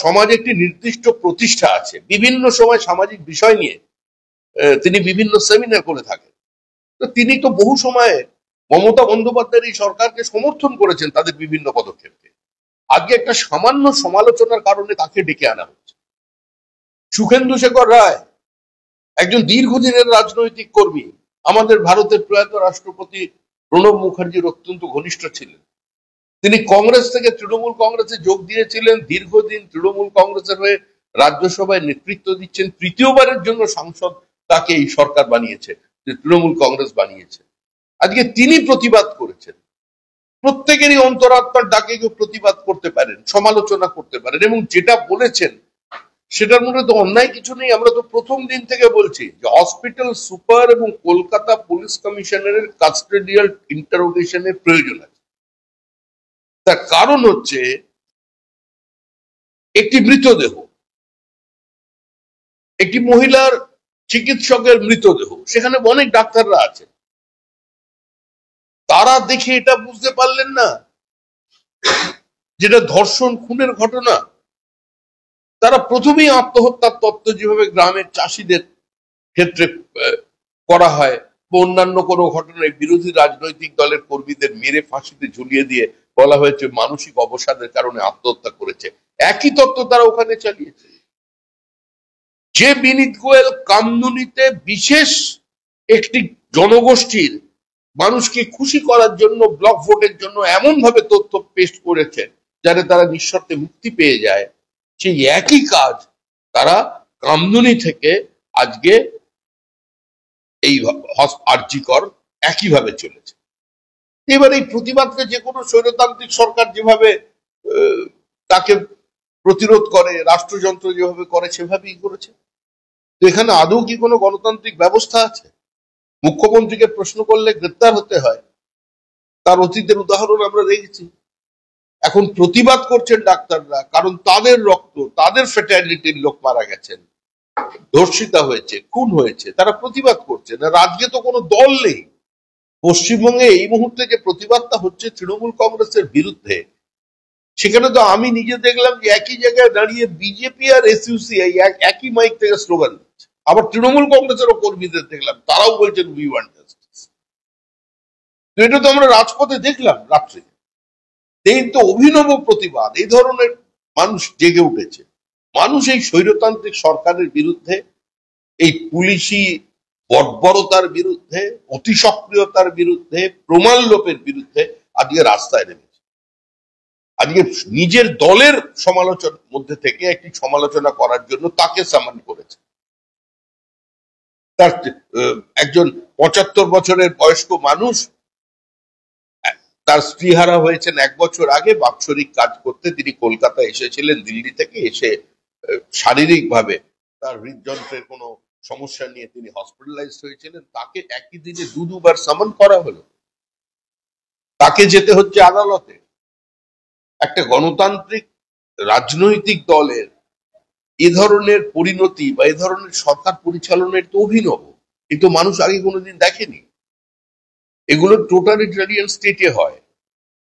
সমাজে একটি নির্দিষ্ট প্রতিষ্ঠা আছে, বিভিন্ন সময় সামাজিক বিষয় নিয়ে তিনি বিভিন্ন সেমিনার করে থাকেন। তো তিনি তো বহু সময়ে মমতা বন্দ্যোপাধ্যায়ের এই সরকারকে সমর্থন করেছেন তাদের বিভিন্ন পদক্ষেপকে। আজকে একটা সামান্য সমালোচনার কারণে তাকে ডেকে আনা হচ্ছে। সুখেন্দু শেখর রায় একজন দীর্ঘদিনের রাজনৈতিক কর্মী, আমাদের ভারতের প্রয়াত রাষ্ট্রপতি প্রণব মুখার্জির অত্যন্ত ঘনিষ্ঠ ছিলেন। তিনি কংগ্রেস থেকে তৃণমূল কংগ্রেসে যোগ দিয়েছিলেন, দীর্ঘদিন তৃণমূল কংগ্রেসের হয়ে রাজ্যসভায় নেতৃত্ব দিচ্ছেন, তৃতীয়বারের জন্য সাংসদ তাকে এই সরকার বানিয়েছে, তৃণমূল কংগ্রেস বানিয়েছে। আজকে তিনি প্রতিবাদ করেছেন। প্রত্যেকেরই অন্তরাত্মার ডাকে কেউ প্রতিবাদ করতে পারেন, সমালোচনা করতে পারেন, এবং যেটা বলেছেন সেটার মধ্যে তো অন্যায় কিছু নেই। আমরা তো প্রথম দিন থেকে বলছি যে হসপিটাল সুপার এবং কলকাতা পুলিশ কমিশনারের কাস্টোডিয়াল ইন্টারোগেশনের প্রয়োজন আছে। তার কারণ হচ্ছে একটি মৃতদেহ, একটি মহিলার চিকিৎসকের মৃতদেহ, সেখানে অনেক ডাক্তাররা আছে, তারা দেখে এটা বুঝতে পারলেন না যেটা ধর্ষণ খুনের ঘটনা। তারা প্রথমেই আত্মহত্যার তত্ত্ব যেভাবে গ্রামের চাষিদের ক্ষেত্রে করা হয় বা অন্যান্য কোনো ঘটনায় বিরোধী রাজনৈতিক দলের কর্মীদের মেরে ফাঁসিতে ঝুলিয়ে দিয়ে বলা হয়েছে মানসিক অবসাদের কারণে আত্মহত্যা করেছে, একই তত্ত্ব তারা ওখানে চালিয়েছে। যে বিনীত গোয়েল কামদুনিতে বিশেষ একটি জনগোষ্ঠীর মানুষকে খুশি করার জন্য ব্লক ভোটের জন্য এমন ভাবে তথ্য পেশ করেছে যাতে তারা নিঃশর্তে মুক্তি পেয়ে যায়, সেই একই কাজ তারা কামদুনি থেকে আজকে এই আরজিকর একইভাবে চলেছে। এবার এই প্রতিবাদকে যে কোনো স্বৈরতান্ত্রিক সরকার যেভাবে তাকে প্রতিরোধ করে, রাষ্ট্রযন্ত্র যেভাবে করে সেভাবেই করেছে। তো এখানে আদৌ কি কোনো গণতান্ত্রিক ব্যবস্থা আছে? মুখ্যমন্ত্রীকে প্রশ্ন করলে গ্রেপ্তার হতে হয়, তার অতীতের উদাহরণ আমরা দেখেছি। এখন প্রতিবাদ করছেন ডাক্তাররা, কারণ তাদের রক্ত, তাদের ফ্যাটালিটির লোক মারা গেছেন, ধর্ষিতা হয়েছে, খুন হয়েছে, তারা প্রতিবাদ করছে না। রাজ্যে তো কোনো দল নেই। পশ্চিমবঙ্গে এই মুহূর্তে যে প্রতিবাদটা হচ্ছে তৃণমূল কংগ্রেসের বিরুদ্ধে, সেখানে তো আমি নিজে দেখলাম যে একই জায়গায় দাঁড়িয়ে বিজেপি আর এসইউসিআই একই মাইক থেকে স্লোগান দিচ্ছে। আবার তৃণমূল কংগ্রেসেরও কর্মীদের দেখলাম, তারাও বলছেন উই ওয়ান্ট জাস্টিস। তো এটা তো আমরা রাজপথে দেখলাম রাত্রে। এই তো অভিনব প্রতিবাদ, এই ধরনের মানুষ জেগে উঠেছে। মানুষ এই স্বৈরতান্ত্রিক সরকারের বিরুদ্ধে, এই পুলিশি বর্বরতার বিরুদ্ধে, অতি সক্রিয়তার বিরুদ্ধে, প্রমাণ লোপের বিরুদ্ধে আজকে রাস্তায় নেমেছে। আজকে নিজের দলের সমালোচনার মধ্যে থেকে একটি সমালোচনা করার জন্য তাকে সামান করেছে। তার একজন 75 বছরের বয়স্ক মানুষ, তার স্ত্রীহারা হয়েছেন 1 বছর আগে, বাৎসরিক কাজ করতে তিনি কলকাতা এসেছিলেন দিল্লি থেকে। এসে শারীরিক ভাবে তার হৃদযন্ত্রের কোনো সমস্যা নিয়ে তিনি হসপিটালাইজড হয়েছিলেন। তাকে একই দিনে দুবার সামন করা হলো, তাকে যেতে হচ্ছে আদালতে। একটা গণতান্ত্রিক রাজনৈতিক দলের এ ধরনের পরিণতি বা এ ধরনের সরকার পরিচালনার তো অভিনব, কিন্তু মানুষ আগে কোনোদিন দেখেনি। এগুলো টোটালিটারিয়ান স্টেটে হয়,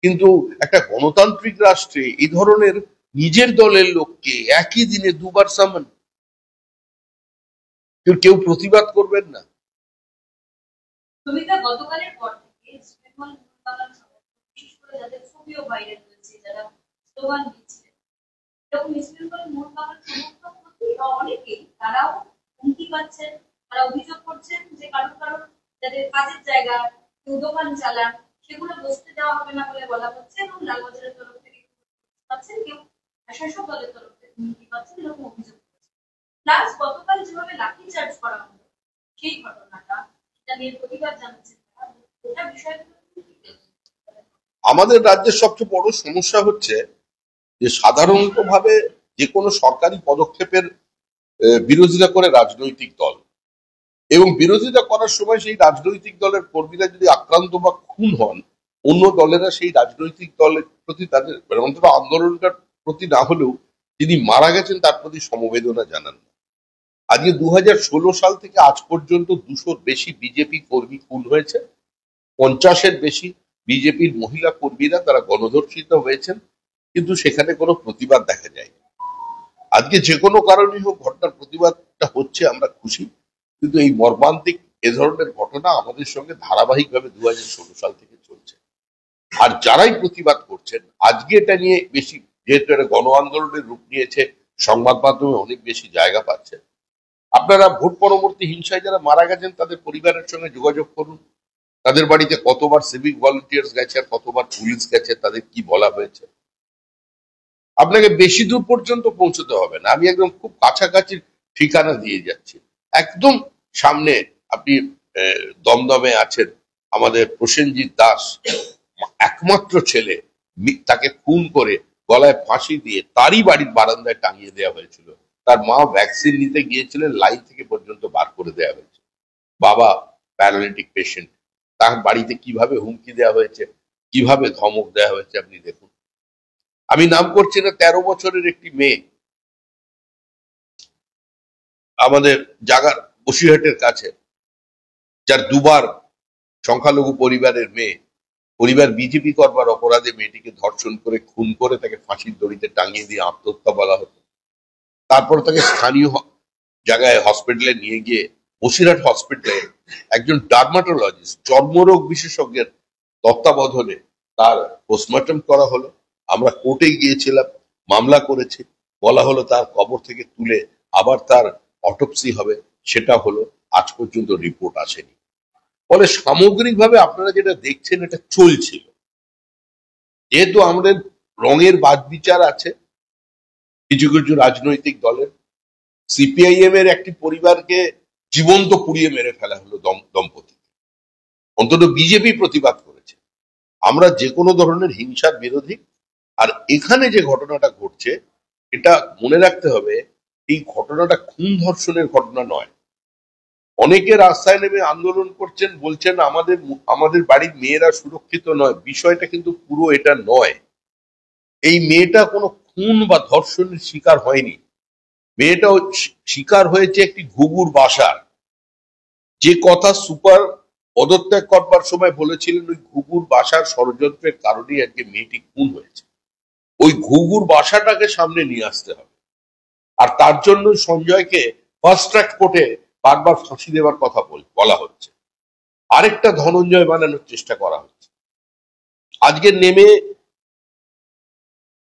কিন্তু একটা গণতান্ত্রিক রাষ্ট্রে এই ধরনের নিজের দলের লোককে একই দিনে দুবার সামন, কেউ প্রতিবাদ করবেন না। গতকালের পর থেকে বিশেষ করে যাদের ছবিও ভাইরাল হয়েছে, যারা স্লোগান দিচ্ছিলেন, এরকম অনেকেই তারাও হুমকি পাচ্ছেন। তারা অভিযোগ করছেন যে কারণ যাদের কাজের জায়গা, কেউ দোকান চালান, সেগুলো বসতে দেওয়া হবে না বলে বলা হচ্ছে, এবং লালবাজারের তরফ থেকে পাচ্ছেন, কেউ শাসক দলের তরফ থেকে হুমকি পাচ্ছেন, এরকম অভিযোগ করছে। প্লাস গতকাল যেভাবে লাঠি চার্জ করা হলো, সেই ঘটনাটা, সেটা নিয়ে প্রতিবাদ জানাচ্ছেন ওটা বিষয়গুলো। আমাদের রাজ্যের সবচেয়ে বড় সমস্যা হচ্ছে যে সাধারণত ভাবে যে কোনো সরকারি পদক্ষেপের বিরোধিতা করে রাজনৈতিক দল, এবং বিরোধিতা করার সময় সেই রাজনৈতিক দলের কর্মীরা যদি আক্রান্ত বা খুন হন, অন্য দলেরা সেই রাজনৈতিক দলের প্রতি তাদের অন্তত আন্দোলনটার প্রতি না হলেও যিনি মারা গেছেন তার প্রতি সমবেদনা জানান না। আজকে 2016 সাল থেকে আজ পর্যন্ত 200-র বেশি বিজেপি কর্মী খুন হয়েছে, 50-এর বেশি বিজেপির মহিলা কর্মীরা তারা গণধর্ষিত হয়েছেন, কিন্তু সেখানে কোনো প্রতিবাদ দেখা যায়নি। আজকে যে কোনো কারণেই হোক ঘটনার প্রতিবাদটা হচ্ছে, আমরা খুশি, কিন্তু এই মর্মান্তিক এ ধরনের ঘটনা আমাদের সঙ্গে ধারাবাহিকভাবে 2016 সাল থেকে চলছে। আর যারাই প্রতিবাদ করছেন আজকে এটা নিয়ে বেশি, যেহেতু এটা গণ আন্দোলনের রূপ নিয়েছে, সংবাদ মাধ্যমে অনেক বেশি জায়গা পাচ্ছে। আপনারা ভোট পরবর্তী হিংসায় যারা মারা গেছেন তাদের পরিবারের সঙ্গে যোগাযোগ করুন, তাদের বাড়িতে কতবার সিভিক ভলান্টিয়ার্স গেছে আর কতবার পুলিশ গেছে, তাদের কি বলা হয়েছে। আপনাকে বেশি দূর পর্যন্ত পৌঁছতে হবে না, আমি একদম খুব কাছাকাছি ঠিকানা দিয়ে যাচ্ছি। একদম সামনে আপনি দমদমে আছেন, আমাদের প্রসেনজিৎ দাস একমাত্র ছেলে, তাকে খুন করে গলায় ফাঁসি দিয়ে তারই বাড়ির বারান্দায় টাঙিয়ে দেওয়া হয়েছিল। তার মা ভ্যাকসিন নিতে গিয়েছিলেন, লাইন থেকে পর্যন্ত বার করে দেওয়া হয়েছে। বাবা প্যারালিটিক পেশেন্ট, তার বাড়িতে কিভাবে হুমকি দেওয়া হয়েছে, কিভাবে ধমক দেওয়া হয়েছে আপনি দেখুন। আমি নাম করছি না, 13 বছরের একটি মেয়ে আমাদের জাগার বসিরহাটের কাছে, যার দুবার সংখ্যালঘু পরিবারের মেয়ে, পরিবার বিজেপি করবার অপরাধে মেয়েটিকে ধর্ষণ করে খুন করে তাকে ফাঁসির দড়িতে টাঙিয়ে দিয়ে আত্মহত্যা বলা হতো। তারপর তাকে স্থানীয় জায়গায় হসপিটালে নিয়ে গিয়ে বসিরহাট হসপিটালে একজন ডার্মাটোলজিস্ট, চর্মরোগ বিশেষজ্ঞের তত্ত্বাবধানে তার পোস্টমর্টম করা হলো। আমরা কোর্টে গিয়েছিলাম, মামলা করেছি, বলা হলো তার কবর থেকে তুলে আবার তার অটোপসি হবে, সেটা হলো, আজ পর্যন্ত রিপোর্ট আসেনি। ফলে সামগ্রিকভাবে আপনারা যেটা দেখছেন এটা চলছিল। যেহেতু আমাদের রঙের বাদ বিচার আছে কিছু কিছু রাজনৈতিক দলের, সিপিআইএম এর একটি পরিবারকে জীবন্ত পুড়িয়ে মেরে ফেলা হলো দম্পতি, অন্তত বিজেপি প্রতিবাদ করেছে। আমরা যে কোনো ধরনের হিংসার বিরোধী। আর এখানে যে ঘটনাটা ঘটছে এটা মনে রাখতে হবে, এই ঘটনাটা খুন ধর্ষণের ঘটনা নয়। অনেকে রাস্তায় নেমে আন্দোলন করছেন, বলছেন আমাদের বাড়ির মেয়েরা সুরক্ষিত নয়। বিষয়টা কিন্তু পুরো এটা নয়। এই মেয়েটা কোনো খুন বা ধর্ষণের শিকার হয়নি, মেয়েটাও শিকার হয়েছে একটি ঘুঘুর বাসার। যে কথা সুপার পদত্যাগ করবার সময় বলেছিলেন, ওই ঘুঘুর বাসার ষড়যন্ত্রের কারণেই আজকে মেয়েটি খুন হয়েছে। ওই ঘুঘুর বাসাটাকে সামনে নিয়ে আসতে হবে। আর তার জন্য সঞ্জয়কে ফার্স্ট ট্র্যাক কোর্টে বারবার ফাঁসি দেওয়ার কথা বলা হচ্ছে, আরেকটা ধনঞ্জয় বানানোর চেষ্টা করা হচ্ছে। আজকে নেমে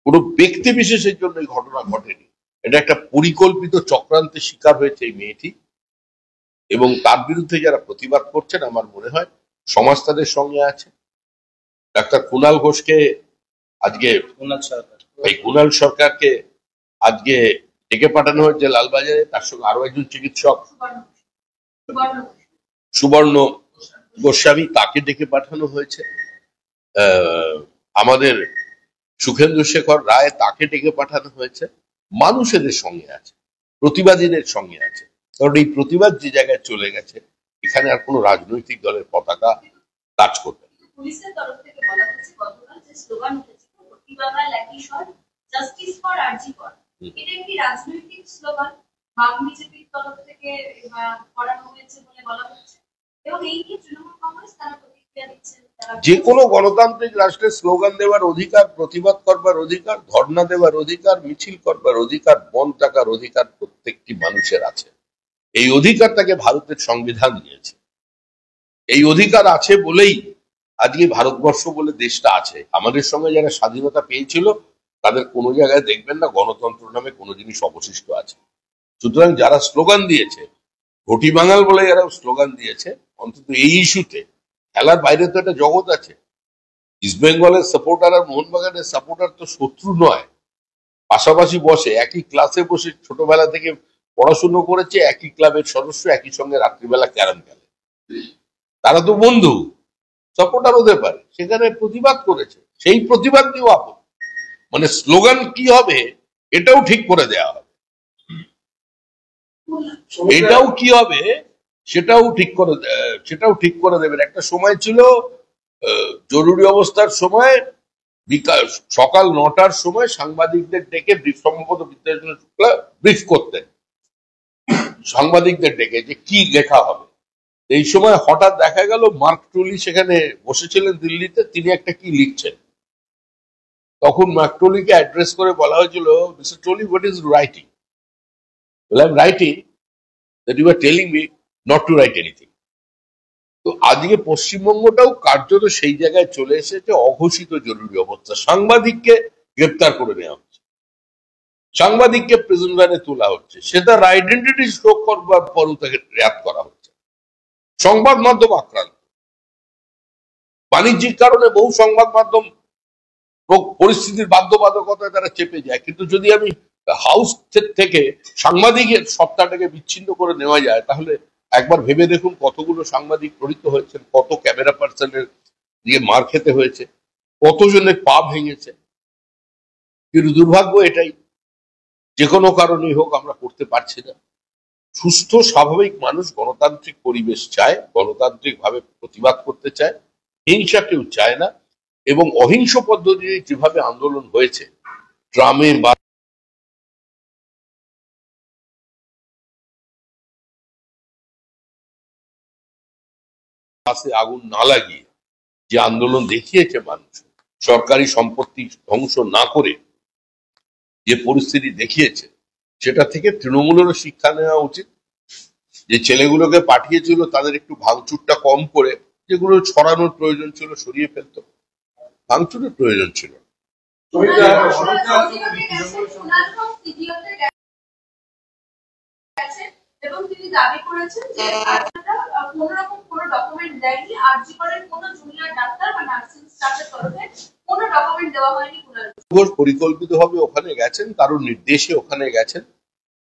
কোনো ব্যক্তি বিশেষের জন্য এই ঘটনা ঘটেনি, এটা একটা পরিকল্পিত চক্রান্তের শিকার হয়েছে এই মেয়েটি। এবং তার বিরুদ্ধে যারা প্রতিবাদ করছেন আমার মনে হয় সমাজ তাদের সঙ্গে আছে। ডাক্তার কুণাল ঘোষকে আজকে, কুণাল সরকারকে আজকে ডেকে পাঠানো হয়েছে লালবাজারে, তার সঙ্গে আরো একজন চিকিৎসক সুবর্ণ গোস্বামী, তাকে ডেকে পাঠানো হয়েছে। আমাদের সুখেন্দু শেখর রায়, তাকে ডেকে পাঠানো হয়েছে। মানুষ এদের সঙ্গে আছে, প্রতিবাদীদের সঙ্গে আছে, কারণ এই প্রতিবাদ যে জায়গায় চলে গেছে এখানে আর কোনো রাজনৈতিক দলের পতাকা কাজ করবে না। পুলিশের তরফ থেকে বলা হচ্ছে গতকাল যে স্লোগান উঠেছিল প্রতিবাদ একই স্বর, জাস্টিস ফর আরজি কর, এটা একটি রাজনৈতিক স্লোগান বাম বিজেপির তরফ থেকে করানো হয়েছে বলে বলা হচ্ছে, এবং এই নিয়ে তৃণমূল কংগ্রেস তারা প্রতিক্রিয়া দিচ্ছেন। যে কোনো গণতান্ত্রিক রাষ্ট্রের স্লোগান দেওয়ার অধিকার, প্রতিবাদ করবার অধিকার, ধর্ণা দেওয়ার অধিকার, মিছিল করবার অধিকার, বন্ধ থাকার অধিকার প্রত্যেকটি মানুষের আছে। এই অধিকার তাকে ভারতের সংবিধান দিয়েছে। এই অধিকার আছে বলেই আজকে ভারতবর্ষ বলে দেশটা আছে। আমাদের সঙ্গে যারা স্বাধীনতা পেয়েছিল তাদের কোনো জায়গায় দেখবেন না গণতন্ত্র নামে কোনো জিনিস অবশিষ্ট আছে। সুতরাং যারা স্লোগান দিয়েছে, ঘটি বাঙাল বলে যারা স্লোগান দিয়েছে, অন্তত এই ইস্যুতে, খেলার বাইরে তো একটা জগৎ আছে। ইস্ট বেঙ্গলের সাপোর্টার আর মোহনবাগানের সাপোর্টার তো শত্রু নয়, পাশাপাশি বসে একই ক্লাসে বসে ছোটবেলা থেকে পড়াশুনো করেছে, একই ক্লাবের সদস্য, একই সঙ্গে রাত্রিবেলা ক্যারাম খেলে, তারা তো বন্ধু, সাপোর্টার হতে পারে। সেখানে প্রতিবাদ করেছে, সেই প্রতিবাদ নিয়েও আপত্তি, মানে স্লোগান কি হবে এটাও ঠিক করে দেওয়া হবে, এটাও কি হবে সেটাও ঠিক করে দেবেন। একটা সময় ছিল জরুরি অবস্থার সময় সকাল 9টার সময় সাংবাদিকদের ডেকে সম্ভবত বিদ্যাসাগর শুক্লা ব্রিফ করতেন সাংবাদিকদের ডেকে যে কি লেখা হবে। এই সময় হঠাৎ দেখা গেল মার্ক ট্রলি সেখানে বসেছিলেন দিল্লিতে, তিনি একটা কি লিখছেন। তখন মার্ক ট্রলিকে অ্যাড্রেস করে বলা হয়েছিল, mister trolley, what is writing? Well, I'm writing that you are telling me not to write anything. তো আজকে পশ্চিমবঙ্গটাও কার্যত সেই জায়গায় চলে এসেছে অঘোষিত জরুরি অবস্থা। সাংবাদিককে গ্রেপ্তার করে নেওয়া হচ্ছে, সাংবাদিককে প্রিজন ভ্যানে তোলা হচ্ছে, সে তার আইডেন্টিটি শো করবার পরও তাকে রেয়াত করা হচ্ছে। সংবাদ মাধ্যম আক্রান্ত, বাণিজ্যিক কারণে বহু সংবাদ মাধ্যম পরিস্থিতির বাধ্যবাধকতায় তারা চেপে যায়, কিন্তু যদি আমি হাউস থেকে সাংবাদিকের সত্তাটাকে বিচ্ছিন্ন করে নেওয়া যায়, তাহলে একবার ভেবে দেখুন কতগুলো সাংবাদিক প্রহৃত হয়েছেন, কত ক্যামেরা পার্সনের দিয়ে মার খেতে হয়েছে, কতজনের পা ভেঙেছে। কিন্তু দুর্ভাগ্য এটাই, যে কোনো কারণেই হোক আমরা করতে পারছি না। সুস্থ স্বাভাবিক মানুষ গণতান্ত্রিক পরিবেশ চায়, গণতান্ত্রিক ভাবে প্রতিবাদ করতে চায়, হিংসা কেউ চায় না। এবং অহিংস পদ্ধতিতে যেভাবে আন্দোলন হয়েছে, ট্রামে বাসে আগুন না লাগিয়ে যে আন্দোলন দেখিয়েছে মানুষ, সরকারি সম্পত্তি ধ্বংস না করে যে পরিস্থিতি দেখিয়েছে, সেটা থেকে তৃণমূলেরও শিক্ষা নেওয়া উচিত। যে ছেলেগুলোকে পাঠিয়েছিল তাদের একটু ভাঙচুরটা কম করে, যেগুলো ছড়ানোর প্রয়োজন ছিল সরিয়ে ফেলতো, ভাঙচুরের প্রয়োজন ছিল। এবং তিনি দাবি করেছেন যে কোন রকম কোন ডকুমেন্ট দেয়নি, আরজি করেন কোন জুনিয়র ডাক্তার বা নার্সিং স্টাফের তরফে কোন ডকুমেন্ট দেওয়া হয়নি। ঘোষ পরিকল্পিতভাবে ওখানে গেছেন, কারোর নির্দেশে ওখানে গেছেন।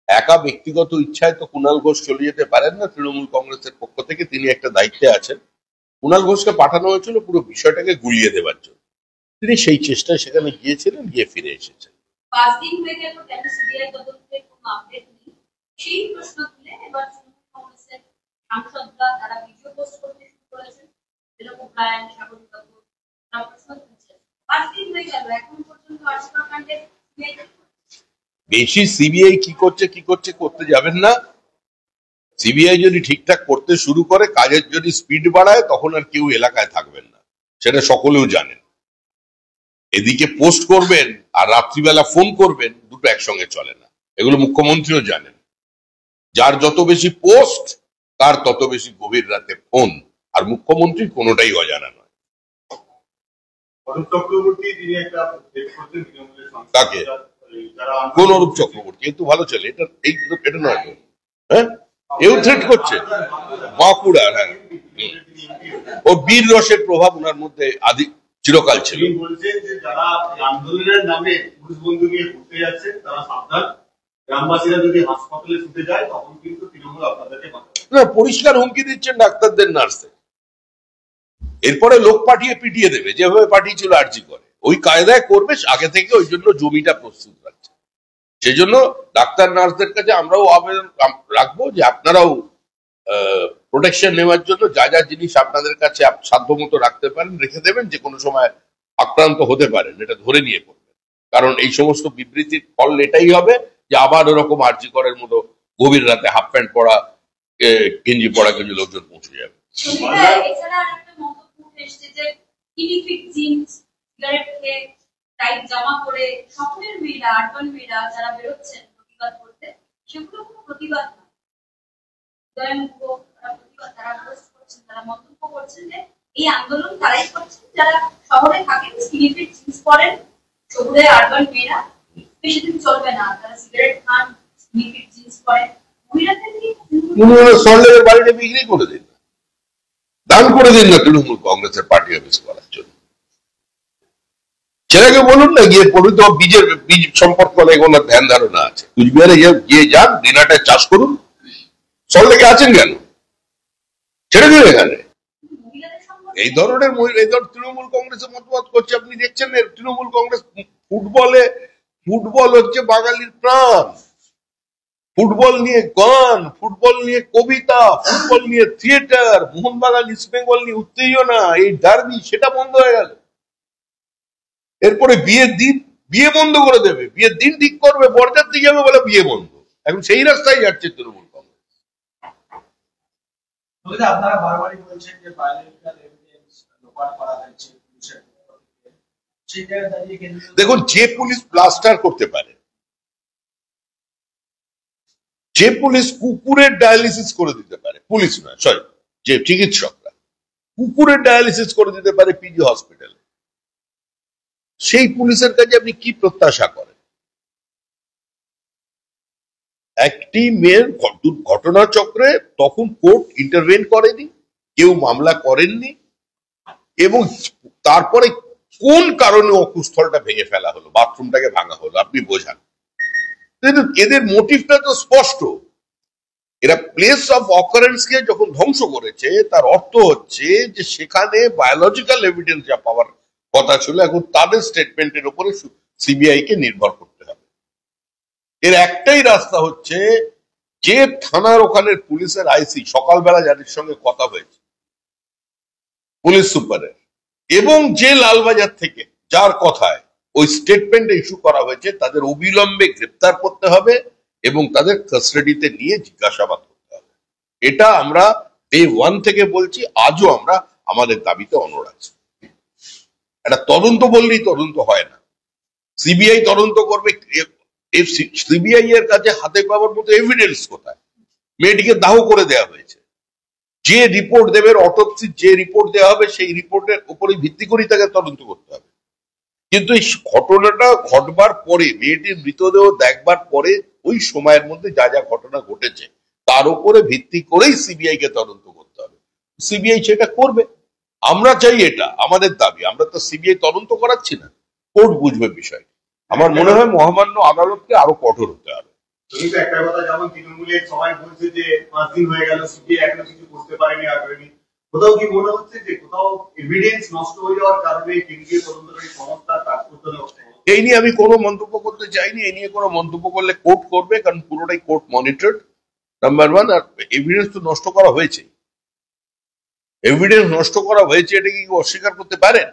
একা ব্যক্তিগত ইচ্ছায় তো কুণাল ঘোষ চলে যেতে পারেন না তৃণমূল কংগ্রেসের পক্ষ থেকে, তিনি একটা দায়িত্বে আছেন। কুণাল ঘোষকে পাঠানো হয়েছিল পুরো বিষয়টাকে গুলিয়ে দেওয়ার জন্য, তিনি সেই চেষ্টায় সেখানে গিয়েছিলেন, গিয়ে ফিরে এসেছেন। 5 দিন হয়ে গেল কেন সিবিআই তদন্তে কোনো আপডেট নেই, সেই প্রশ্ন তুলে এবার তৃণমূল কংগ্রেসের সাংসদরা তারা ভিডিও পোস্ট করতে শুরু করেছেন। এরকম প্রায়ণ স্বাগত তারা প্রশ্ন তুলছেন 5 দিন হয়ে গেল এখন পর্যন্ত আর্সেনাল কাণ্ডে বেশি সিবিআই কি করছে করতে যাবেন না। সিবিআই যদি ঠিকঠাক করতে শুরু করে, কাজের যদি স্পিড বাড়ায়, তখন আর কেউ এলাকায় থাকবেন না, সেটা সকলেও জানেন। এদিকে পোস্ট করবেন আর রাত্রিবেলা ফোন করবেন, দুটো একসঙ্গে চলে না, এগুলো মুখ্যমন্ত্রীও জানেন। যার যত বেশি পোস্ট, তার তত বেশি গভীর রাতে ফোন, আর মুখ্যমন্ত্রী কোনোটাই অজানা নয়। কাকে? কোন অরূপ চক্রবর্তী? এ তো ভালো ছেলে, এটা নয় তো। হ্যাঁ, এও থ্রেট করছে বাঁকুড়ার। হ্যাঁ, ও বীর রসের প্রভাব ওনার মধ্যে আদি চিরকাল ছিল। বলছেন যে যারা আন্দোলনের নামে পুলিশ বন্ধু নিয়ে ঘুরতে যাচ্ছেন তারা সাবধান, গ্রামবাসীরা যদি হাসপাতালে ছুটে যায় তখন কিন্তু তৃণমূল আপনাদেরকে না, পরিষ্কার হুমকি দিচ্ছেন ডাক্তারদের, নার্সদের। এরপরে লোক পাঠিয়ে পিটিয়ে দেবে, যেভাবে পাঠিয়েছিল আরজি করে, ওই কায়দায় করবে। আগে থেকে ওই জন্য জমিটা প্রস্তুত রাখছে। সেই জন্য ডাক্তার নার্সদের কাছে আমরাও আবেদন রাখবো যে আপনারাও প্রোটেকশন নেওয়ার জন্য যা যা জিনিস আপনাদের কাছে সাধ্যমতো রাখতে পারেন রেখে দেবেন, যে কোনো সময় আক্রান্ত হতে পারেন এটা ধরে নিয়ে করবেন। কারণ এই সমস্ত বিবৃতির ফল এটাই হবে যে আবার ওরকম আরজি করার মতো গভীর রাতে হাফ প্যান্ট পরা, গেঞ্জি পরা কিছু লোকজন পৌঁছে যাবে। এছাড়া আরেকটা মন্তব্য এসেছে যে ইলিফিক জিন্স, সিগারেট খেয়ে টাইট জামা পরে সকলের মেয়েরা, আরবান মেয়েরা যারা বেরোচ্ছেন প্রতিবাদ করতে, সেগুলো কোনো প্রতিবাদ না। তারা পোস্ট করছেন, তারা মন্তব্য করছেন যে এই আন্দোলন তারাই করছেন যারা শহরে থাকেন, ইলিফিক জিন্স পরেন, শহুরে আরবান মেয়েরা। বেশি দিন চলবে না, তারা সিগারেট খান, ইলিফিক জিন্স পরেন। সল্টলেকের বাড়িটা বিক্রি করে দিন, দান করে দিন না তৃণমূল কংগ্রেসের পার্টি অফিস করার জন্য। ছেলেকে বলুন না গিয়ে পড়ুন, তো বীজ সম্পর্কে অনেক ওনার ধ্যান ধারণা আছে। কুচবিহারে গিয়ে যান, দিনাটায় চাষ করুন। সল্টলেকে আছেন কেন? ছেড়ে দিন এখানে। এই ধরনের তৃণমূল কংগ্রেসের মতবাদ করছে। আপনি দেখছেন তৃণমূল কংগ্রেস ফুটবল হচ্ছে বাঙালির প্রাণ। ফুটবল নিয়ে গান, ফুটবল নিয়ে কবিতা, ফুটবল নিয়ে থিয়েটার, মোহনবাগান ইস্ট বেঙ্গল নিয়ে উত্তেজনা, এই ডার্বি, সেটা বন্ধ হয়ে গেল। এরপরে বিয়ে বন্ধ করে দেবে, বিয়ের দিন ঠিক করবে, বরযাত্রী যাবে বলে বিয়ে বন্ধ। এখন সেই রাস্তায় যাচ্ছে তৃণমূল কংগ্রেস। আপনারা বারবারই বলছেন যে বায়োলজিক্যাল এভিডেন্স লোপাট করা হয়েছে পুলিশের পক্ষ থেকে, সেই জায়গায় দাঁড়িয়ে দেখুন, যে পুলিশ প্লাস্টার করতে পারে, যে পুলিশ কুকুরের ডায়ালিসিস করে দিতে পারে, পুলিশ নয় সরি, যে চিকিৎসকরা কুকুরের ডায়ালিসিস করে দিতে পারে পিজি হসপিটালে, সেই পুলিশের কাছে আপনি কি প্রত্যাশা করেন? একটি মেয়ের ঘটনা চক্রে তখন কোর্ট ইন্টারভেন করেনি, কেউ মামলা করেননি, এবং তারপরে কোন কারণে অকুস্থলটা ভেঙে ফেলা হলো, বাথরুমটাকে ভাঙা হলো, আপনি বোঝান। এদের মোটিভটা তো স্পষ্ট। এরা প্লেস অফ অকারেন্স কে যখন ধ্বংস করেছে, তার অর্থ হচ্ছে যে সেখানে বায়োলজিক্যাল এভিডেন্স যা পাওয়ার কথা ছিল, এখন তাদের স্টেটমেন্টের উপরে সিবিআই কে নির্ভর করতে হবে। এর একটাই রাস্তা হচ্ছে, যে থানার ওখানে পুলিশের আইসি সকালবেলা যাদের সঙ্গে কথা হয়েছে পুলিশ সুপারের, এবং যে লালবাজার থেকে যার কথায় ওই স্টেটমেন্ট ইস্যু করা হয়েছে, তাদের অবিলম্বে গ্রেপ্তার করতে হবে এবং তাদের কাস্টাডিতে নিয়ে জিজ্ঞাসাবাদ করতে হবে। এটা আমরা ডে 1 থেকে বলছি, আজও আমরা আমাদের দাবিতে অনড় আছি। একটা তদন্ত বললেই তদন্ত হয় না, সিবিআই তদন্ত করবে। সিবিআই এর কাছে হাতে পাওয়ার মতো এভিডেন্স কোথায়? মেয়েটিকে দাহ করে দেওয়া হয়েছে, যে রিপোর্ট দেবে, অটোপসি যে রিপোর্ট দেওয়া হবে, সেই রিপোর্টের উপরে ভিত্তি করেই তাকে তদন্ত করতে হবে। কিন্তু এই ঘটনাটা ঘটবার পরে, মেয়েটির মৃতদেহ দেখবার পরে, ওই সময়ের মধ্যে যা যা ঘটনা ঘটেছে তার উপরে ভিত্তি করেই সিবিআই কে তদন্ত করতে হবে। সিবিআই সেটা করবে, আমরা চাই, এটা আমাদের দাবি। আমরা তো সিবিআই তদন্ত করাচ্ছি না, কোর্ট বুঝবে বিষয়। আমার মনে হয় মহামান্য আদালতকে আরো কঠোর হতে হবে। কিন্তু একটা কথা, যেমন তৃণমূলের সবাই বলছে যে 5 দিন হয়ে গেল, সিবিআই এখনো কিছু করতে পারেনি, আর করেনি। কোথাও কি মনে হচ্ছে যে কোথাও এভিডেন্স নষ্ট হয়ে যাওয়ার কারণে কেন্দ্রীয় তদন্তকারী সংস্থা কাজ করতে হচ্ছে? এই নিয়ে আমি কোনো মন্তব্য করতে চাইনি। এই নিয়ে কোনো মন্তব্য করলে কোর্ট করবে, কারণ পুরোটাই কোর্ট মনিটরড, নাম্বার 1। আর এভিডেন্স তো নষ্ট করা হয়েছে, এভিডেন্স নষ্ট করা হয়েছে, এটা কি অস্বীকার করতে পারেন?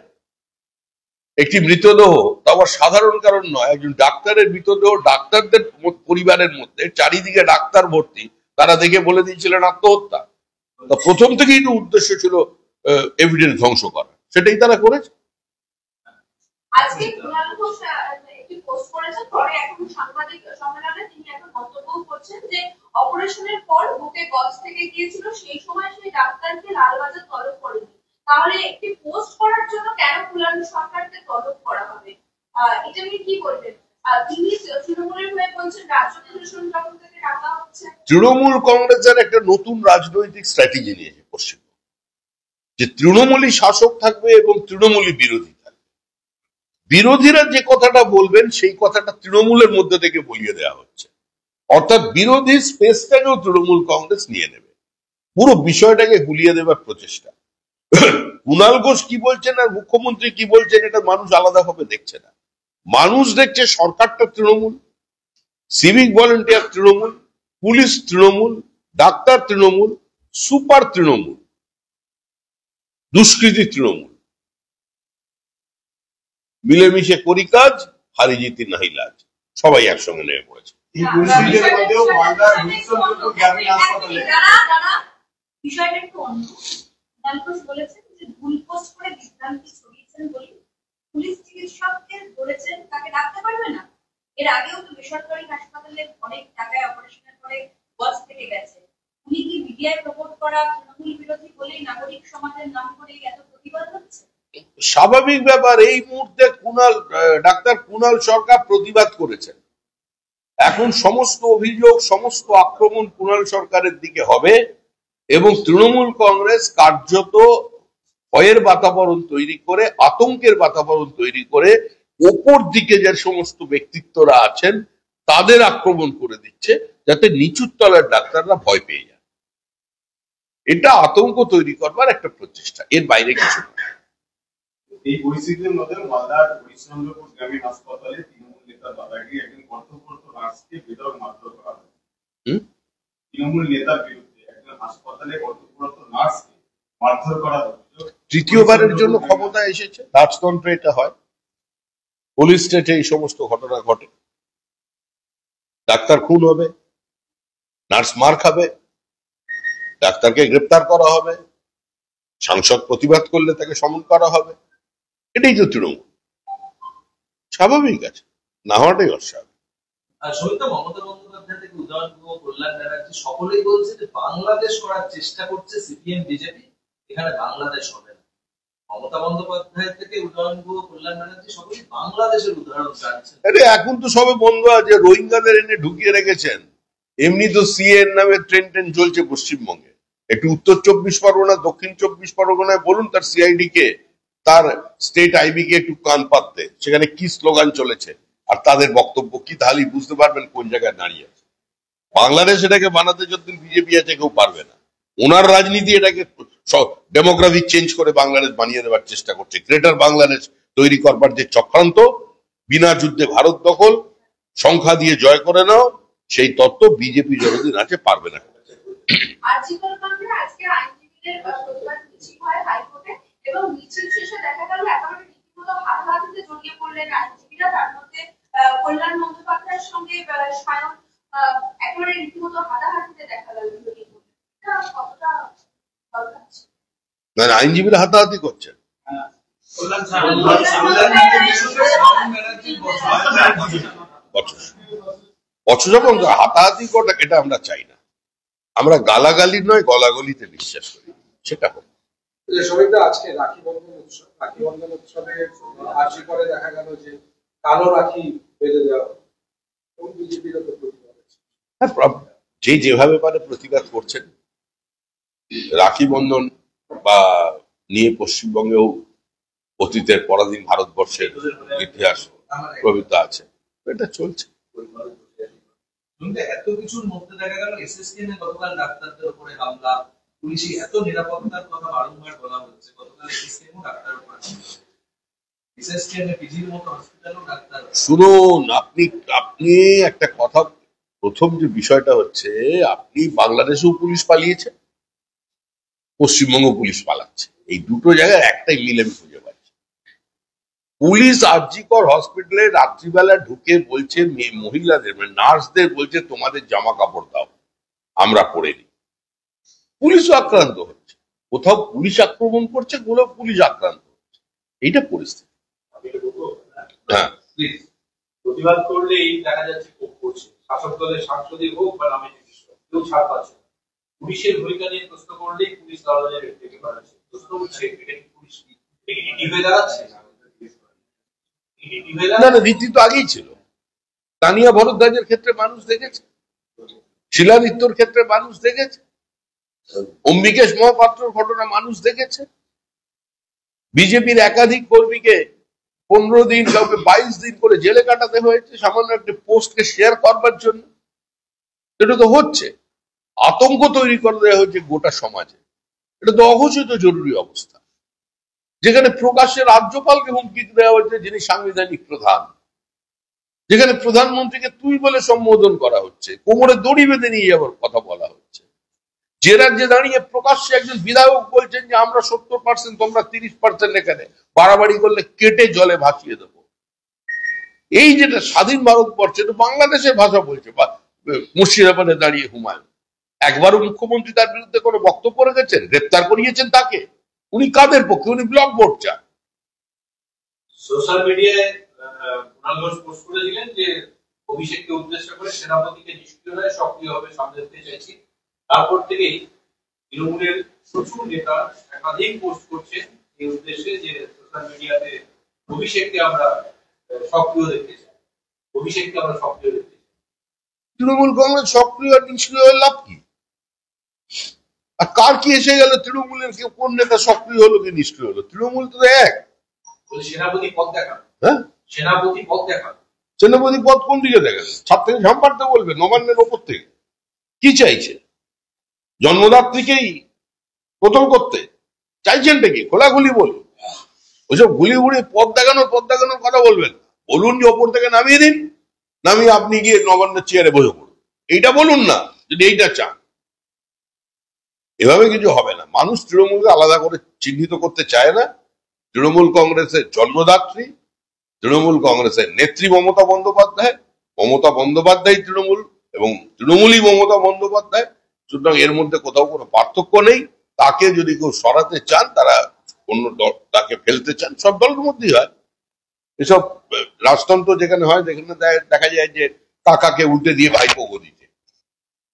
একটি মৃতদেহ, তা আবার সাধারণ কারণ নয়, একজন ডাক্তারের মৃতদেহ, ডাক্তারদের পরিবারের মধ্যে চারিদিকে ডাক্তার ভর্তি, তারা দেখে বলে দিয়েছিলেন আত্মহত্যা। তা প্রথম থেকেই তো উদ্দেশ্য ছিল এভিডেন্স ধ্বংস করা, সেটাই তারা করেছে। আজকে কুণাল ঘোষ একটি পোস্ট করেছেন, পরে এখন সাংবাদিক সম্মেলনে তিনি এখন মন্তব্য করছেন যে অপারেশনের পর বুকে গজ থেকে গিয়েছিল, সেই সময় সেই ডাক্তারকে লালবাজার তলব করেনি। তাহলে একটি পোস্ট করার জন্য কেন কুণাল সরকারকে তলব করা হবে? এটা নিয়ে কি বলবেন? তিনি তৃণমূলের হয়ে বলছেন রাজ্য প্রশাসন যখন থেকে ডাকা হচ্ছে। তৃণমূল কংগ্রেসের একটা নতুন রাজনৈতিক স্ট্র্যাটেজি নিয়েছে পশ্চিমবঙ্গ, যে তৃণমূলী শাসক থাকবে এবং তৃণমূলী বিরোধী থাকবে। বিরোধীরা যে কথাটা বলবেন সেই কথাটা তৃণমূলের মধ্যে থেকে বলিয়ে দেওয়া হচ্ছে, অর্থাৎ বিরোধী স্পেসটাকেও তৃণমূল কংগ্রেস নিয়ে নেবে, পুরো বিষয়টাকে গুলিয়ে দেবার প্রচেষ্টা। কুণাল ঘোষ কি বলছেন আর মুখ্যমন্ত্রী কি বলছেন, এটা মানুষ আলাদাভাবে দেখছে না। মানুষ দেখছে সরকারটা Trinamool, civic volunteer Trinamool, police Trinamool, doctor Trinamool, super Trinamool, দুষ্কৃতী তৃণমূল, মিলেমিশে করি কাজ, হারি জিতি নাহি লাজ, সবাই একসঙ্গে নেমে পড়েছে। এই পরিস্থিতির মধ্যেও মালদার হরিশ্চন্দ্রপুর গ্রামীণ হাসপাতালে বিষয়টা একটু অন্য। কুণাল ঘোষ বলেছেন যে ভুল পোস্ট করে বিভ্রান্তি ছড়িয়েছেন বলে পুলিশ চিকিৎসককে বলেছেন তাকে ডাকতে পারবে না। এর আগেও তো বেসরকারি হাসপাতালে অনেক টাকায় অপারেশনের পরে গজ থেকে গেছে। উনি কি মিডিয়ায় প্রমোট করা তৃণমূল বিরোধী বলেই নাগরিক সমাজের নাম করে এত প্রতিবাদ হচ্ছে? স্বাভাবিক ব্যাপার। এই মুহূর্তে ডাক্তার কুণাল সরকার প্রতিবাদ করেছেন। এখন সমস্ত অভিযোগ, সমস্ত আক্রমণ কুণাল সরকারের দিকে হবে এবং তৃণমূল কংগ্রেস কার্যত ভয়ের বাতাবরণ তৈরি করে, আতঙ্কের বাতাবরণ তৈরি করে, ওপর দিকে যে সমস্ত ব্যক্তিত্বরা আছেন তাদের আক্রমণ করে দিচ্ছে, যাতে নিচুর তলার ডাক্তাররা ভয় পেয়ে যায়। এটা আতঙ্ক তৈরি করবার একটা প্রচেষ্টা, এর বাইরে কিছু না। এই পরিস্থিতির মধ্যে মালদার হরিশ্চন্দ্রপুর গ্রামীণ হাসপাতালে তৃণমূল নেতার দাদাগিরি, একজন কর্তব্যরত নার্সকে বেদর মারধর করা হয়েছে। তৃণমূল নেতার বিরুদ্ধে একজন হাসপাতালে কর্তব্যরত নার্সকে মারধর করা হয়েছে। তৃতীয়বারের জন্য ক্ষমতা এসেছে, রাজতন্ত্রে এটা হয়। পুলিশ স্টেটে এই সমস্ত ঘটনা ঘটে, ডাক্তার খুন হবে, নার্স মার খাবে, ডাক্তারকে গ্রেপ্তার করা হবে, সাংসদ প্রতিবাদ করলে তাকে সমন করা হবে। এটাই তো তৃণমূল, স্বাভাবিক আছে, না হওয়াটাই অস্বাভাবিক। আর সহিত মমতা বন্দ্যোপাধ্যায় থেকে উদাহরণ কল্যাণ ব্যানার্জি সকলেই বলছে যে বাংলাদেশ করার চেষ্টা করছে সিপিএম বিজেপি, এখানে বাংলাদেশ হবে না। মমতা বন্দ্যোপাধ্যায় থেকে উদয়ন গুহ, কল্যাণ ব্যানার্জি সকলেই বাংলাদেশের উদাহরণ টানছেন। এখন তো সবে বন্ধ আছে, রোহিঙ্গাদের এনে ঢুকিয়ে রেখেছেন। এমনি তো সিএন নামে ট্রেন চলছে পশ্চিমবঙ্গে। একটু উত্তর 24 পরগনা, দক্ষিণ 24 পরগনায় বলুন তার সিআইডি কে, তার স্টেট আইবি কে একটু কান পাততে, সেখানে কি স্লোগান চলেছে আর তাদের বক্তব্য কি, তাহলেই বুঝতে পারবেন কোন জায়গায় দাঁড়িয়ে আছে। বাংলাদেশ এটাকে বানাতে যতদিন বিজেপি আছে কেউ পারবে না। ওনার রাজনীতি এটাকে ডেমোগ্রাফিক চেঞ্জ করে বাংলাদেশ বানিয়ে দেওয়ার চেষ্টা করছে। গ্রেটার বাংলাদেশ তৈরি করবার যে চক্রান্ত, বিনা যুদ্ধে ভারত দখল, সংখ্যা দিয়ে জয় করে নাও, সেই তত্ত্ব বিজেপি যতদিন আছে পারবে না। আজীবন কাণ্ডে আজকে আইনজীবীদের প্রতিবাদ মিছিল হয় হাইকোর্টে, এবং মিছিল শেষে দেখা গেল একেবারে রীতিমতো হাতাহাতিতে জড়িয়ে পড়লেন আইনজীবীরা। তার মধ্যে কল্যাণ বন্দ্যোপাধ্যায়ের সঙ্গে স্বয়ং একেবারে রীতিমতো হাতাহাতিতে দেখা গেল জড়িয়ে পড়লেন। এটা কতটা দরকার ছিল? মানে আইনজীবীরা হাতাহাতি করছেন? বছর হাতাহাতি করা এটা আমরা চাই না। আমরা গালাগালি নয় গলাগলিতে বিশ্বাস করি, সেটা হোক। আজকে রাখি বন্ধন উৎসব, রাখি বন্ধন উৎসবে আর্জি করে দেখা গেল যে কালো রাখি বেঁধে দেওয়া এবং বিজেপির ওপর প্রতিবাদ। যে যেভাবে পারে প্রতিবাদ করছেন। রাখি বন্ধন বা নিয়ে পশ্চিমবঙ্গেও অতীতের পরাধীন ভারতবর্ষের ইতিহাস প্রবৃত্ত আছে, এটা চলছে। এত কিছুর মধ্যে দেখা গেল এসএসকেএম গতকাল ডাক্তারদের উপরে হামলা, পুলিশি এত নিরাপত্তার কথা বারংবার বলা হচ্ছে, গতকাল এসএসকেএম ডাক্তার উপরে এসএসকেএম পিজির মতো হসপিটালও ডাক্তার। শুনুন, আপনি একটা কথা, প্রথম যে বিষয়টা হচ্ছে, আপনি বাংলাদেশেও পুলিশ পালিয়েছে, পশ্চিমবঙ্গ পুলিশ পালাচ্ছে, এই দুটো জায়গায় একটাই মিল আমি খুঁজে পাচ্ছি। পুলিশ আরজিকর হসপিটালে রাত্রিবেলা ঢুকে বলছে মহিলাদের, মানে নার্সদের বলছে তোমাদের জামা কাপড় দাও, আমরা পরে নিই। পুলিশও আক্রান্ত হচ্ছে, কোথাও পুলিশ আক্রমণ করছে, কোথাও পুলিশ আক্রান্ত হচ্ছে, এইটা পরিস্থিতি। হ্যাঁ, প্রতিবাদ করলেই দেখা যাচ্ছে ক্ষোভ করছে, শাসক দলের সাংসদই হোক বা নামে কেউ ছাড় পাচ্ছে। পুলিশের ভূমিকা নিয়ে প্রশ্ন করলেই পুলিশ দলের থেকে বাড়াচ্ছে, প্রশ্ন উঠছে এটা কি পুলিশ নীতি হয়ে দাঁড়াচ্ছে? না না, রীতি তো আগেই ছিল। তানিয়া ভরদ্বাজের ক্ষেত্রে মানুষ দেখেছে, শিলাদিত্যর ক্ষেত্রে মানুষ দেখেছে, অম্বিকেশ মহাপাত্রর ঘটনা মানুষ দেখেছে। বিজেপির একাধিক কর্মীকে 15 দিন, কাউকে 22 দিন করে জেলে কাটাতে হয়েছে সামান্য একটা পোস্টকে শেয়ার করবার জন্য। এটা তো হচ্ছে, আতঙ্ক তৈরি করে দেওয়া হচ্ছে গোটা সমাজে। এটা তো অঘোষিত জরুরি অবস্থা, যেখানে প্রকাশ্যে রাজ্যপালকে হুমকি দেওয়া হচ্ছে, যিনি সাংবিধানিক প্রধান, যেখানে প্রধানমন্ত্রীকে তুই বলে সম্বোধন করা হচ্ছে, কোমরে দড়ি বেঁধে নিয়ে যাওয়ার কথা বলা হচ্ছে। যে রাজ্যে দাঁড়িয়ে প্রকাশ্যে একজন বিধায়ক বলছেন যে আমরা 70%, তোমরা 30% এখানে বাড়াবাড়ি করলে কেটে জলে ভাসিয়ে দেবো। এই যেটা স্বাধীন ভারতবর্ষে, এটা বাংলাদেশের ভাষা বলছে। মুর্শিদাবাদে দাঁড়িয়ে হুমায়ুন, একবারও মুখ্যমন্ত্রী তার বিরুদ্ধে কোনো বক্তব্য রেখেছেন? গ্রেপ্তার করিয়েছেন তাকে? উনি কাদের পক্ষে? উনি ব্লক ভোট চান। সোশ্যাল মিডিয়ায় পোস্ট করেছিলেন যে অভিষেককে উদ্দেশ্য করে সেনাপতিকে নিষ্ক্রিয় হয়ে সক্রিয় হবে সামনে দেখতে চাইছি। তারপর থেকেই তৃণমূলের প্রচুর নেতা একাধিক পোস্ট করছেন এই উদ্দেশ্যে যে সোশ্যাল মিডিয়াতে অভিষেককে আমরা সক্রিয় দেখতে চাই, অভিষেককে আমরা সক্রিয় দেখতে চাই। তৃণমূল কংগ্রেস সক্রিয় আর নিষ্ক্রিয় হয়ে লাভ কি? আর কার কি এসে গেল? তৃণমূলের কেউ কোন নেতা সক্রিয় হলো কি নিষ্ক্রিয় হলো? তৃণমূল তো এক। সেনাপতি পদ দেখান, হ্যাঁ, সেনাপতি পদ দেখান। সেনাপতি পদ কোন দিকে দেখান? ছাদ থেকে ঝাঁপ মারতে বলবে, নবান্নের ওপর থেকে? কি চাইছে? জন্মদাত্রীকেই প্রথম করতে চাইছেনটা কি? খোলাখুলি বলুন। ওইসব গুলি উড়ে পদ দেখানোর কথা বলবেন। বলুন যে ওপর থেকে নামিয়ে দিন, নামিয়ে আপনি গিয়ে নবান্নের চেয়ারে বসে পড়ুন, এইটা বলুন না যদি এইটা চান। এভাবে কিছু হবে না। মানুষ তৃণমূলকে আলাদা করে চিহ্নিত করতে চায় না। তৃণমূল কংগ্রেসের জন্মদাত্রী, তৃণমূল কংগ্রেসের নেত্রী মমতা বন্দ্যোপাধ্যায় তৃণমূল, এবং তৃণমূলই মমতা বন্দ্যোপাধ্যায়। সুতরাং এর মধ্যে কোথাও কোনো পার্থক্য নেই। তাকে যদি কেউ সরাতে চান, তারা অন্য দল, তাকে ফেলতে চান, সব দলের মধ্যেই হয় এসব। রাজতন্ত্র যেখানে হয়, যেখানে দেখা যায় যে কাকাকে উল্টে দিয়ে ভাইপোকে দিতে,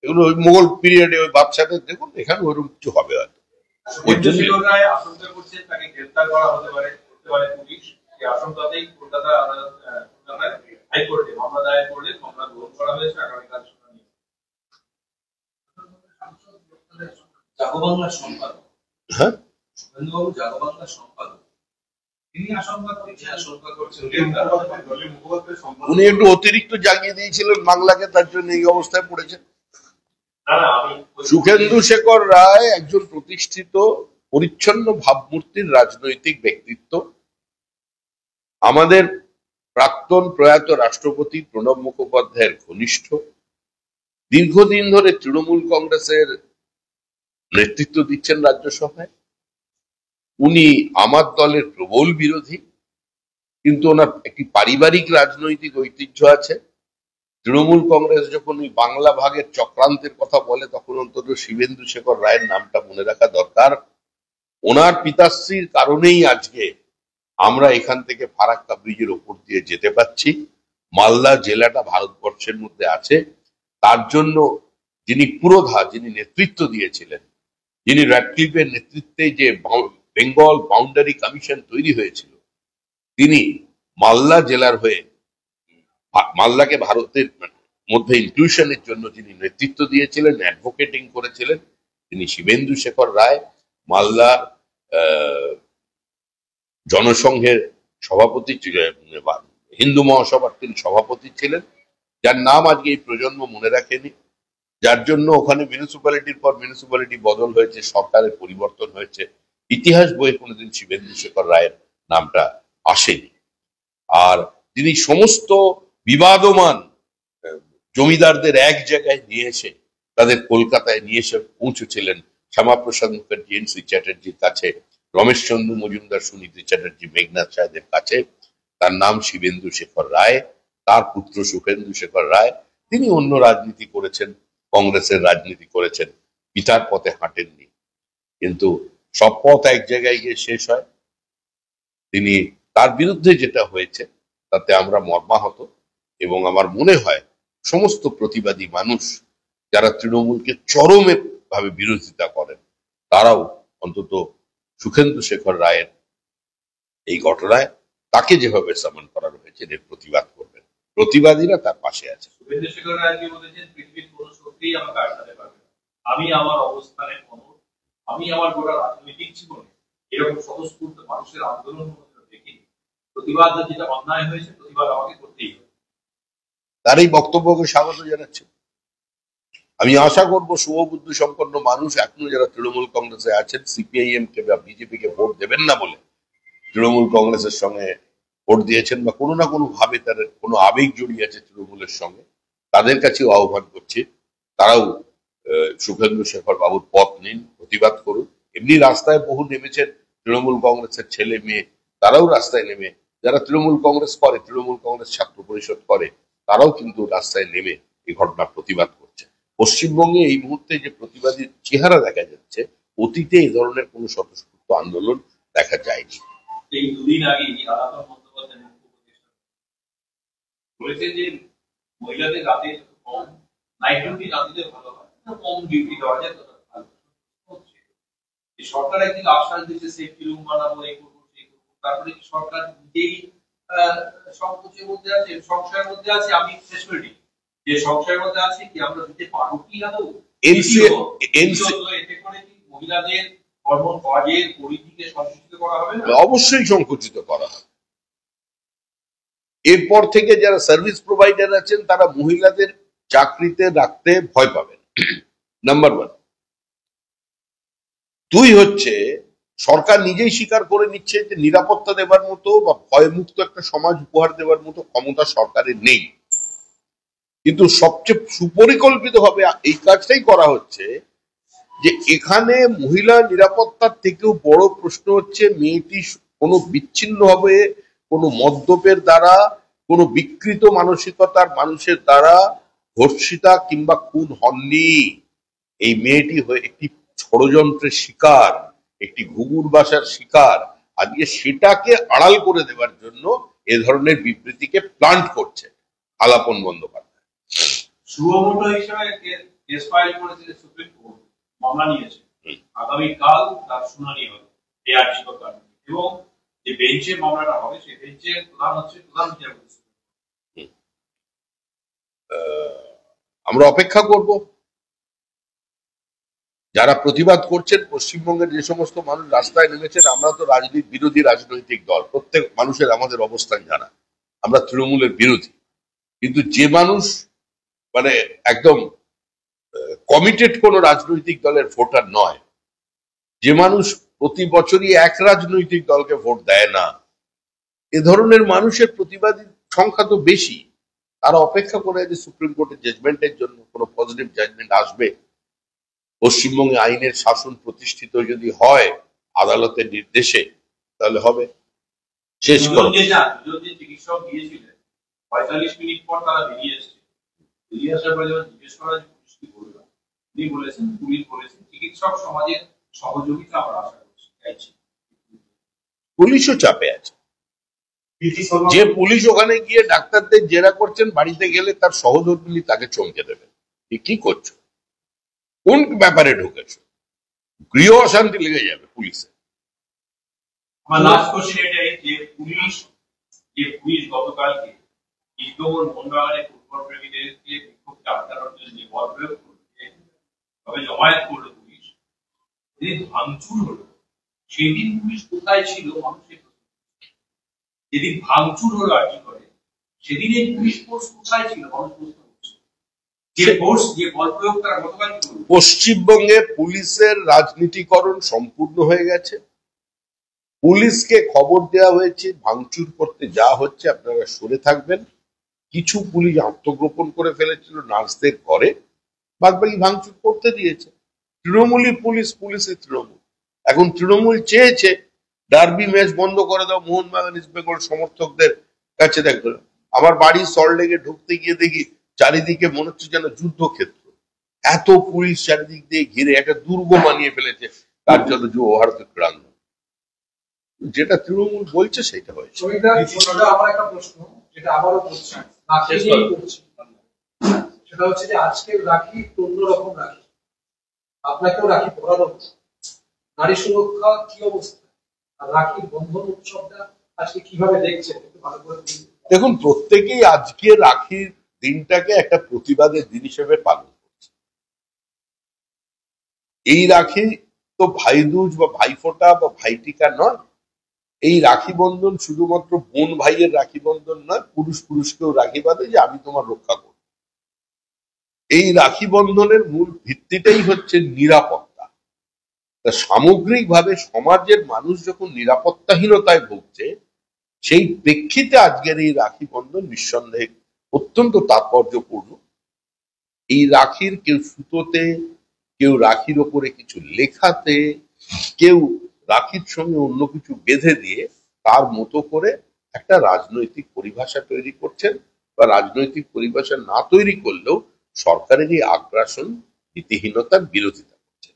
এগুলো ওই মোগল পিরিয়ডে ওই বাদশাদের দেখুন, এখানে ওইরকম কিছু হবে হয়তো। ওই জন্য শুভেন্দু রায় আশঙ্কা করছেন তাকে গ্রেফতার করা হতে পারে পুলিশ। এই আশঙ্কাতেই কলকাতা হাইকোর্টে মামলা দায়ের করলে মামলা গ্রহণ করা হয়েছে, আগামীকাল শুনানি। জাগবাংলার সম্পাদক, হ্যাঁ, শুভেন্দুবাবু জাগবাংলার সম্পাদক, তিনি আশঙ্কা করছেন দলের মুখপাত্রের সম্পাদক। উনি একটু অতিরিক্ত জাগিয়ে দিয়েছিলেন বাংলাকে, তার জন্য এই অবস্থায় পড়েছেন। না না, আমি সুখেন্দু শেখর রায় একজন প্রতিষ্ঠিত পরিচ্ছন্ন ভাবমূর্তির রাজনৈতিক ব্যক্তিত্ব। আমাদের প্রাক্তন প্রয়াত রাষ্ট্রপতি প্রণব মুখোপাধ্যায়ের ঘনিষ্ঠ, দীর্ঘদিন ধরে তৃণমূল কংগ্রেসের নেতৃত্ব দিচ্ছেন রাজ্যসভায়। উনি আমার দলের প্রবল বিরোধী, কিন্তু ওনার একটি পারিবারিক রাজনৈতিক ঐতিহ্য আছে। তৃণমূল কংগ্রেস যখন ওই বাংলা ভাগের চক্রান্তের কথা বলে, তখন অন্তত শিবেন্দু শেখর রায়ের নামটা মনে রাখা দরকার। ওনার পিতাশ্রীর কারণেই আজকে আমরা এখান থেকে ফারাক্কা ব্রিজের ওপর দিয়ে যেতে পারছি। মালদা জেলাটা ভারতবর্ষের মধ্যে আছে। তার জন্য যিনি পুরোধা, যিনি নেতৃত্ব দিয়েছিলেন, যিনি র্যাডক্লিফের নেতৃত্বে যে বেঙ্গল বাউন্ডারি কমিশন তৈরি হয়েছিল, তিনি মালদা জেলার হয়ে মালদাকে ভারতের মধ্যে ইনক্লুশনের জন্য যিনি নেতৃত্ব দিয়েছিলেন, অ্যাডভোকেটিং করেছিলেন, তিনি শিবেন্দু শেখর রায়। মালদার জনসংঘের সভাপতি, হিন্দু মহাসভার তিনি সভাপতি ছিলেন, যার নাম আজকে এই প্রজন্ম মনে রাখেনি, যার জন্য ওখানে মিউনিসিপ্যালিটির পর মিউনিসিপ্যালিটি বদল হয়েছে, সরকারের পরিবর্তন হয়েছে। ইতিহাস বইয়ে কোনোদিন শিবেন্দু শেখর রায়ের নামটা আসেনি। আর তিনি সমস্ত বিবাদমান জমিদারদের এক জায়গায় নিয়ে এসে, তাদের কলকাতায় নিয়ে এসে পৌঁছেছিলেন শ্যামাপ্রসাদ মুখার্জি, এন.সি. চ্যাটার্জির কাছে, রমেশচন্দ্র মজুমদার, সুনীতি চ্যাটার্জি, মেঘনাথ সাহেদের কাছে। তার নাম শিবেন্দু শেখর রায়। তার পুত্র সুখেন্দু শেখর রায়, তিনি অন্য রাজনীতি করেছেন, কংগ্রেসের রাজনীতি করেছেন, পিতার পথে হাঁটেননি। কিন্তু সব পথ এক জায়গায় গিয়ে শেষ হয়। তিনি, তার বিরুদ্ধে যেটা হয়েছে তাতে আমরা মর্মাহত, এবং আমার মনে হয় সমস্ত প্রতিবাদী মানুষ যারা তৃণমূলকে চরমে ভাবে বিরোধিতা করেন, তারাও অন্তত সুখেন্দু শেখর রায়ের এই ঘটনায় তাকে যেভাবে সামন করা হয়েছে এর প্রতিবাদ করবেন। প্রতিবাদীরা তার পাশে আছে। শুভেন্দু শেখর রায় বলেছেন, পৃথিবীর কোন শক্তি আমাকে আটকাতে পারবে না। আমি আমার অবস্থানে অনড়। আমি আমার গোটা রাজনৈতিক জীবনে এরকম স্বতঃস্ফূর্ত মানুষের আন্দোলন দেখিনি। প্রতিবাদ যেটা অন্যায় হয়েছে, প্রতিবাদ আমাকে করতেই হবে। তার এই বক্তব্যকে স্বাগত জানাচ্ছি। আমি আশা করব শুভবুদ্ধি সম্পন্ন মানুষ এখনো যারা তৃণমূল কংগ্রেসে আছেন, সিপিআইএম কে বা বিজেপি কে ভোট দেবেন না বলে তৃণমূল কংগ্রেসের সঙ্গে ভোট দিয়েছেন, বা কোনো না কোনো ভাবে তার কোনো আবেগ জড়িয়ে আছে তৃণমূলের সঙ্গে, তাদের কাছেও আহ্বান করছি তারাও সুখেন্দু শেখর বাবুর পথ নিন, প্রতিবাদ করুন। এমনি রাস্তায় বহু নেমেছেন তৃণমূল কংগ্রেসের ছেলে মেয়ে, তারাও রাস্তায় নেমে, যারা তৃণমূল কংগ্রেস করে, তৃণমূল কংগ্রেস ছাত্র পরিষদ করে, তারাও কিন্তু রাস্তায় নেমে এই ঘটনা প্রতিবাদ করছে। পশ্চিমবঙ্গে এই মুহূর্তে যে প্রতিবাদীর চেহারা দেখা যাচ্ছে, অতীতে এই ধরনের কোনো স্বতঃস্ফূর্ত আন্দোলন দেখা যায়নি। এই দুদিন আগে আলাদা বন্দ্যোপাধ্যায় মুখ্য উপদেষ্টা বলেছেন যে মহিলাদের রাতে কম, নাইট ডিউটি রাতে ভালো হয়, কম ডিউটি দেওয়া যায়, সরকার একদিকে আশ্বাস দিচ্ছে সেফটি রুম বানাবো, এই করবো সেই করবো, তারপরে সরকার নিজেই সংকোচের মধ্যে আছে, সংশয়ের মধ্যে আছে। আমি শেষ করে দিই যে সংশয়ের মধ্যে আছে কি আমরা দিতে পারবো কি না, এতে করে কি মহিলাদের কর্ম কাজের পরিধিকে সংকুচিত করা হবে না? অবশ্যই সংকুচিত করা হবে। এরপর থেকে যারা সার্ভিস প্রোভাইডার আছেন তারা মহিলাদের চাকরিতে রাখতে ভয় পাবেন, নাম্বার 1। 2 হচ্ছে, সরকার নিজেই স্বীকার করে নিচ্ছে যে নিরাপত্তা দেবার মতো বা ভয়মুক্ত একটা সমাজ উপহার দেবার মতো ক্ষমতা সরকারের নেই। কিন্তু সবচেয়ে সুপরিকল্পিত ভাবে এই কাজটাই করা হচ্ছে, যে এখানে মহিলা নিরাপত্তার থেকেও বড় প্রশ্ন হচ্ছে মেয়েটি কোনো বিচ্ছিন্ন ভাবে কোনো মদ্যপের দ্বারা, কোনো বিকৃত মানসিকতার মানুষের দ্বারা ধর্ষিতা কিংবা খুন হননি। এই মেয়েটি হয়ে একটি ষড়যন্ত্রের শিকার, একটি ঘুঘুর বাসার শিকার। আজকে সেটাকে আড়াল করে দেওয়ার জন্য এ ধরনের বিবৃতিকে প্লান্ট করছে আলাপন বন্দ্যোপাধ্যায়। সুমোটো হিসেবে কেস ফাইল করেছে সুপ্রিম কোর্ট, মামলা নিয়েছে। আগামীকাল তার শুনানি হবে এআরজি কারণে, এবং যে বেঞ্চে মামলাটা হবে সেই বেঞ্চের প্রধান হচ্ছে প্রধান বিচারপতি। আমরা অপেক্ষা করব। যারা প্রতিবাদ করছেন, পশ্চিমবঙ্গের যে সমস্ত মানুষ রাস্তায় নেমেছেন, আমরা তো বিরোধী রাজনৈতিক দল, প্রত্যেক মানুষের আমাদের অবস্থান জানা, আমরা তৃণমূলের বিরোধী, কিন্তু যে মানুষ মানে একদম কমিটেড কোন রাজনৈতিক দলের ভোটার নয়, যে মানুষ প্রতি বছরই এক রাজনৈতিক দলকে ভোট দেয় না, এ ধরনের মানুষের প্রতিবাদী সংখ্যা তো বেশি। তারা অপেক্ষা করে যে সুপ্রিম কোর্টের জাজমেন্টের জন্য কোনো পজিটিভ জাজমেন্ট আসবে, পশ্চিমবঙ্গে আইনের শাসন প্রতিষ্ঠিত যদি হয় আদালতের নির্দেশে, তাহলে হবে। শেষ করে চিকিৎসক গিয়েছিলেন 45 মিনিট পর তারা বেরিয়ে এসেছে। বেরিয়ে আসার পরে যখন জিজ্ঞেস করা যে পুলিশ কি বলল, তিনি বলেছেন, পুলিশ বলেছেন চিকিৎসক সমাজের সহযোগিতা আমরা আশা করছি, চাইছি। পুলিশও চাপে আছে। যে পুলিশ ওখানে গিয়ে ডাক্তারদের জেরা করছেন, বাড়িতে গেলে তার সহধর্মিনী তাকে চমকে দেবে, কি করছো, কোন ব্যাপারে ঢুকেছো, গৃহ অশান্তি লেগে যাবে পুলিশে। আমার লাস্ট কোশ্চেন এটাই যে পুলিশ গতকালকে ইস্টবেঙ্গল মোহনবাগানের ফুটবল প্রেমীদেরকে বিক্ষোভ চাপানোর জন্য যে বল প্রয়োগ করছে, তবে জমায়েত করলো পুলিশ, যেদিন ভাঙচুর হলো সেদিন পুলিশ কোথায় ছিল মানুষের, যেদিন ভাঙচুর হলো আর্জি করে সেদিন এই পুলিশ ফোর্স কোথায় ছিল মানুষ প্রশ্ন করছে। যে ফোর্স, যে বল প্রয়োগ তারা গতকাল করলো। পশ্চিমবঙ্গে পুলিশের রাজনীতিকরণ সম্পূর্ণ হয়ে গেছে। পুলিশকে খবর দেওয়া হয়েছে ভাঙচুর করতে যা হচ্ছে আপনারা সরে থাকবেন। কিছু পুলিশ আত্মগোপন করে ফেলেছিল নার্সদের ঘরে, বাদবাকি ভাঙচুর করতে দিয়েছে। তৃণমূলী পুলিশ, পুলিশের তৃণমূল। এখন তৃণমূল চেয়েছে ডার্বি ম্যাচ বন্ধ করে দাও মোহনবাগান ইস্ট বেঙ্গল সমর্থকদের কাছে। দেখো, আমার বাড়ি সল্টলেকে ঢুকতে গিয়ে দেখি চারিদিকে মনে হচ্ছে যেন যুদ্ধক্ষেত্র, এত পুলিশ চারিদিক দিয়ে ঘিরে একটা দুর্গ বানিয়ে ফেলেছে কার্যত যুব ভারতের প্রাঙ্গণ। যেটা তৃণমূল বলছে সেটা হয়েছে। আমার একটা প্রশ্ন, যেটা আবারও করছি, সেটা হচ্ছে যে আজকের রাখি অন্যরকম রাখি, আপনাকেও রাখি পরানো, নারী সুরক্ষা কি অবস্থা, আর রাখির বন্ধন উৎসবটা আজকে কিভাবে দেখছেন একটু ভালো করে দেখুন, প্রত্যেকেই আজকে রাখির দিনটাকে একটা প্রতিবাদের দিন হিসেবে পালন করছে। এই রাখি তো ভাইদুজ বা ভাইফোঁটা বা ভাইটিকা নয়। এই রাখি বন্ধন শুধুমাত্র বোন ভাইয়ের রাখি বন্ধন নয়, পুরুষ পুরুষকেও রাখি বাঁধে যে আমি তোমার রক্ষা করব। এই রাখি বন্ধনের মূল ভিত্তিটাই হচ্ছে নিরাপত্তা। সামগ্রিকভাবে সমাজের মানুষ যখন নিরাপত্তাহীনতায় ভুগছে, সেই প্রেক্ষিতে আজকের এই রাখি বন্ধন নিঃসন্দেহে অত্যন্ত তাৎপর্যপূর্ণ। এই রাখির কেউ সুতোতে, কেউ রাখির ওপরে কিছু লেখাতে, কেউ রাখির সঙ্গে অন্য কিছু বেঁধে দিয়ে তার মতো করে একটা রাজনৈতিক পরিভাষা তৈরি করছেন, বা রাজনৈতিক পরিভাষা না তৈরি করলেও সরকারের এই আগ্রাসন নীতিহীনতার বিরোধিতা করছেন।